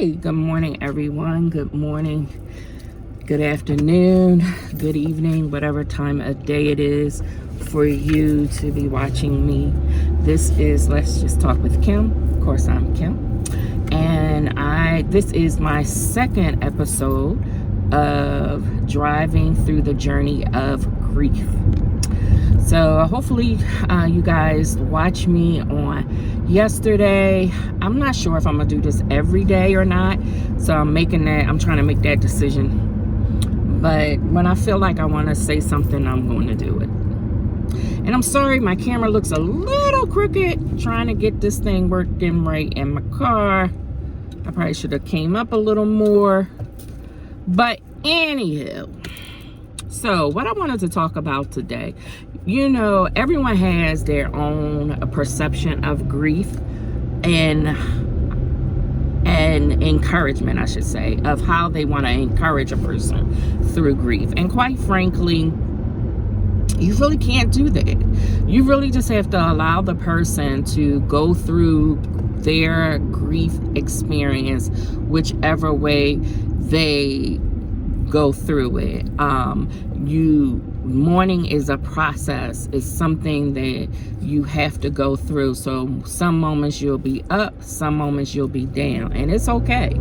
Hey, good morning, everyone. Good morning, good afternoon, good evening, whatever time of day it is for you to be watching me. This is Let's Just Talk with Kim. Of course, I'm Kim. And this is my second episode of driving through the journey of grief. So hopefully you guys watch me on yesterday. I'm not sure if I'm gonna do this every day or not. So I'm trying to make that decision. But when I feel like I want to say something, I'm going to do it. And I'm sorry, my camera looks a little crooked, trying to get this thing working right in my car. I probably should have came up a little more. But anyhow, so what I wanted to talk about today, everyone has their own perception of grief and encouragement, I should say, of how they want to encourage a person through grief. And quite frankly, you really can't do that. You really just have to allow the person to go through their grief experience, whichever way they go through it. Mourning is a process. It's something that you have to go through. So some moments you'll be up, some moments you'll be down, and it's okay.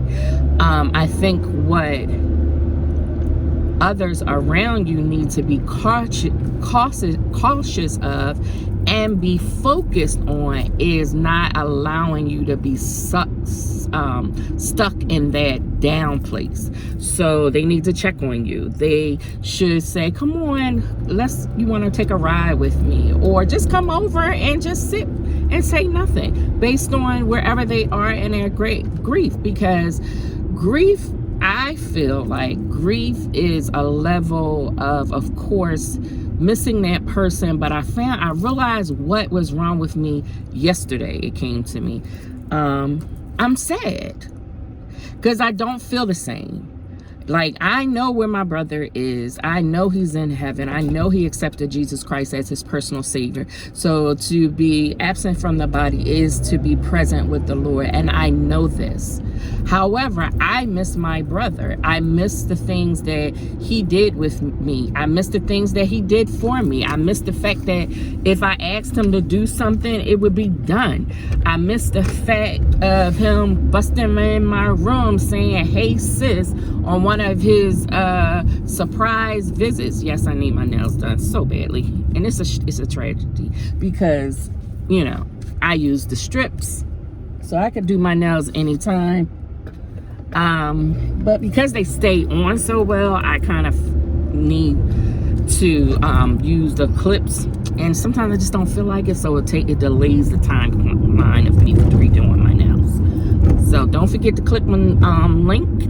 I think what others around you need to be cautious of and be focused on is not allowing you to be stuck in that down place. So they need to check on you. They should say, come on, you want to take a ride with me, or just come over and just sit and say nothing, based on wherever they are in their grief. Because grief, I feel like grief is a level of course, missing that person. But I realized what was wrong with me yesterday. It came to me. I'm sad because I don't feel the same. Like, I know where my brother is. I know he's in heaven. I know he accepted Jesus Christ as his personal savior. So to be absent from the body is to be present with the Lord. And I know this. However, I miss my brother. I miss the things that he did with me. I miss the things that he did for me. I miss the fact that if I asked him to do something, it would be done. I miss the fact of him busting in my room saying, hey sis, on one of his surprise visits. Yes, I need my nails done so badly. And it's a tragedy because, I use the strips. So I could do my nails anytime. But because they stay on so well, I kind of need to use the clips. And sometimes I just don't feel like it, so it delays the timeline of people redoing my nails. So don't forget to click my link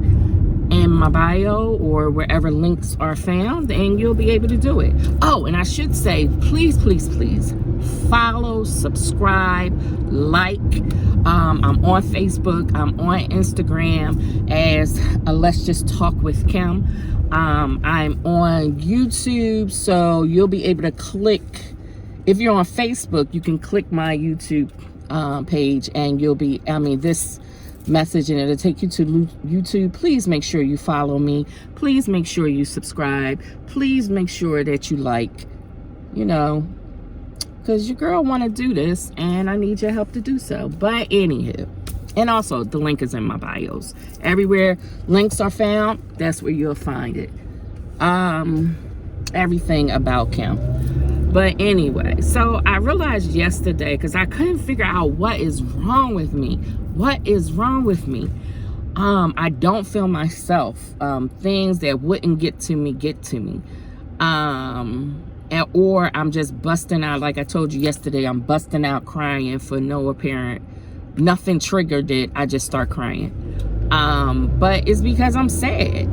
in my bio or wherever links are found, and you'll be able to do it. Oh, and I should say, please follow, subscribe, like. I'm on Facebook. I'm on Instagram as Let's Just Talk with Kim. I'm on YouTube, so you'll be able to click. If you're on Facebook, you can click my YouTube page, and this message, and it'll take you to YouTube. Please make sure you follow me. Please make sure you subscribe. Please make sure that you like, because your girl want to do this, and I need your help to do so. But anywho, and also the link is in my bios. Everywhere links are found, that's where you'll find it. Everything about Kim. But anyway, so I realized yesterday, because I couldn't figure out what is wrong with me. What is wrong with me? I don't feel myself. Things that wouldn't get to me. Or I'm just busting out. Like I told you yesterday, I'm busting out crying for no apparent, nothing triggered it. I just start crying. But it's because I'm sad,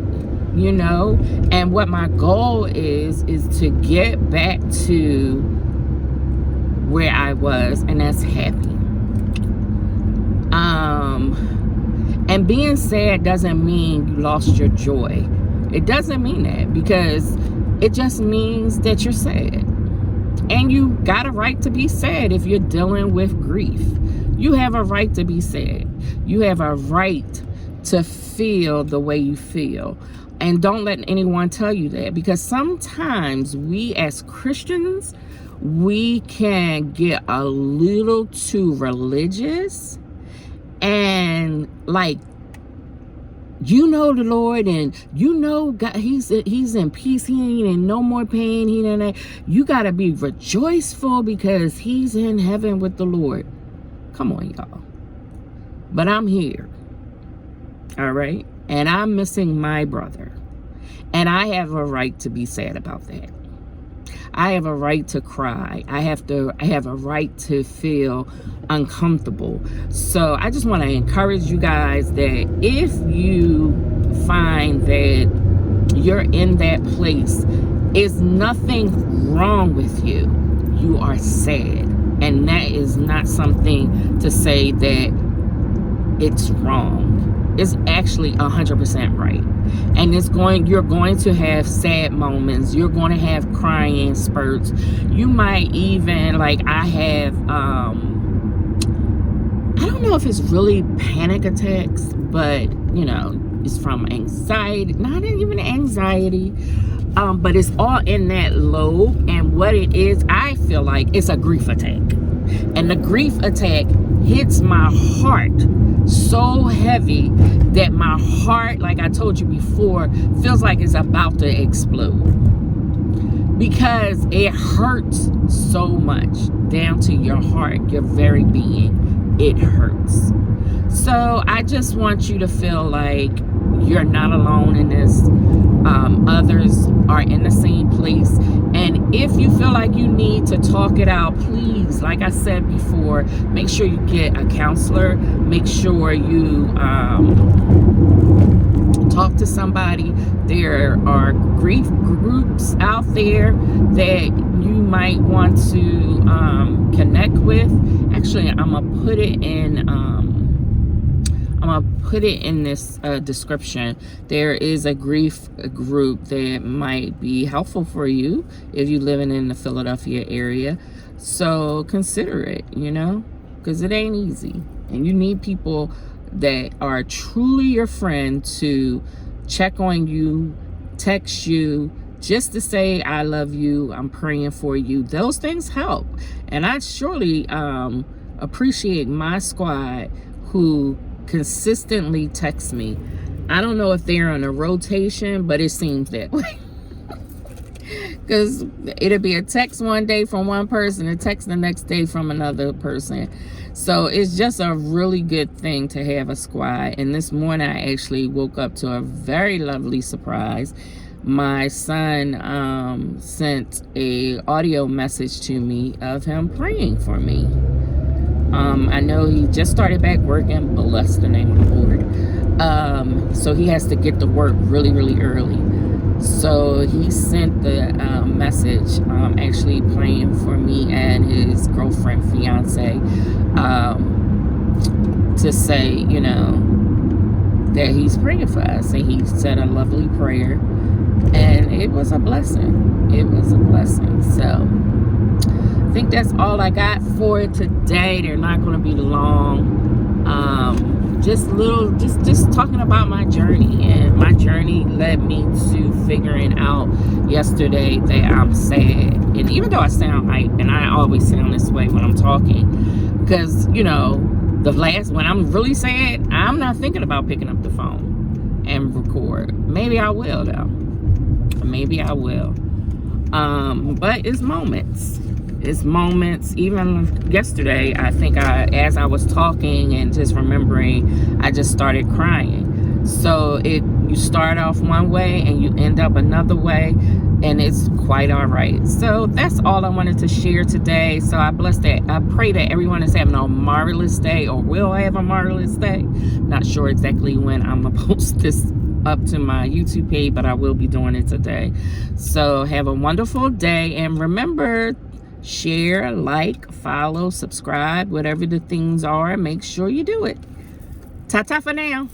and what my goal is to get back to where I was, and that's happy. And being sad doesn't mean you lost your joy. It doesn't mean that, because it just means that you're sad. And you got a right to be sad if you're dealing with grief. You have a right to be sad. You have a right to feel the way you feel. And don't let anyone tell you that, because sometimes we as Christians, we can get a little too religious and like, you know, the Lord, and you know God, he's in peace, he ain't in no more pain, he ain't. You gotta be rejoiceful because he's in heaven with the Lord. Come on, y'all. But I'm here, all right, and I'm missing my brother, and I have a right to be sad about that. I have a right to cry. I have a right to feel uncomfortable. So I just want to encourage you guys that if you find that you're in that place, is nothing wrong with you. You are sad. And that is not something to say that it's wrong. It's actually 100% right. And you're going to have sad moments. You're going to have crying spurts. You might even, like I have, I don't know if it's really panic attacks, but you know, it's from anxiety, not even anxiety, but it's all in that low. And what it is, I feel like it's a grief attack. And the grief attack hits my heart so heavy that my heart, like I told you before, feels like it's about to explode, because it hurts so much down to your heart, your very being. It hurts. So I just want you to feel like you're not alone in this. Others are in the same place. And if you feel like you need to talk it out, please, like I said before, make sure you get a counselor. Make sure you talk to somebody. There are grief groups out there that you might want to connect with. Actually, I'm gonna put it in this description. There is a grief group that might be helpful for you if you're living in the Philadelphia area. So consider it, you know, because it ain't easy. And you need people that are truly your friend to check on you, text you, just to say, I love you, I'm praying for you. Those things help. And I surely appreciate my squad who consistently text me. I don't know if they're on a rotation, but it seems that way. Because it'll be a text one day from one person, a text the next day from another person. So it's just a really good thing to have a squad. And this morning I actually woke up to a very lovely surprise. My son sent a audio message to me of him praying for me. I know he just started back working, bless the name of the Lord. So he has to get to work really, really early. So he sent the message, actually praying for me and his girlfriend, fiance, to say, you know, that he's praying for us. And he said a lovely prayer. And it was a blessing. It was a blessing. So I think that's all I got for today. They're not going to be long. Just talking about my journey. And my journey led me to figuring out yesterday that I'm sad. And even though I sound hype, and I always sound this way when I'm talking, because, you know, when I'm really sad, I'm not thinking about picking up the phone and record. Maybe I will, though. Maybe I will. But it's moments. It's moments. Even yesterday, I think as I was talking and just remembering, I just started crying. So you start off one way and you end up another way, and it's quite all right. So that's all I wanted to share today. So I pray that everyone is having a marvelous day, or will have a marvelous day. Not sure exactly when I'm gonna post this up to my YouTube page, but I will be doing it today. So have a wonderful day, and remember, share, like, follow, subscribe, whatever the things are, make sure you do it. Ta-ta for now.